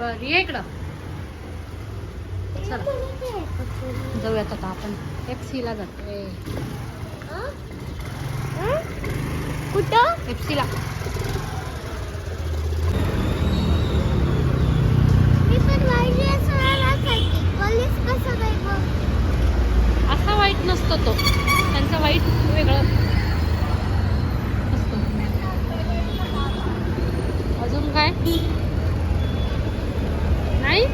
बर ये इकडं. चला जाऊयात आता आपण FC ला जातोय. कुठं? FC ला. मी पण वाईट कॉलेज कसं काय बघ. असा वाईट नसतो तो, त्यांचा वाईट वेगळं असतो. अजून काय नाही.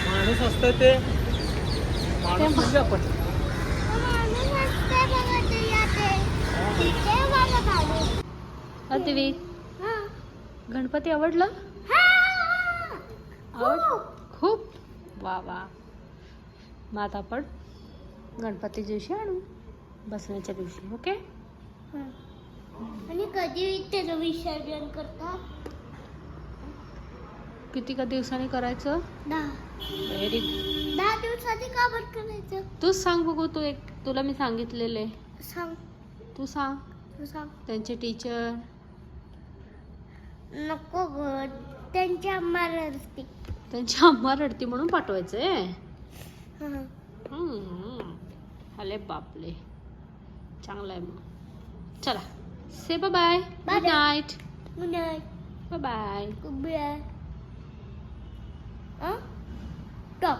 माणूस असतं ते माणूस म्हणजे आपण. दिवी गणपती आवडलं? खूप. वा वा. मग आता आपण गणपती दिवशी आणू, बसण्याच्या दिवशी. ओके. आणि कधी त्याचं विसर्जन करतात? किती का दिवसांनी करायचं? 10 व्हेरी. 10 दिवसांनी का बरं करायचं? तूच सांग बघू. तुला मी सांगितलेले. सांग. तू सांग. तू सांग. त्यांचे टीचर. नको ग, त्यांची आम्हा रडती. त्यांची अम्मा रडती म्हणून पाठवायचंय. अरे बापले, चांगलं आहे. मग चला, say bye. Good night. Good night. Bye bye. Goodbye. Top.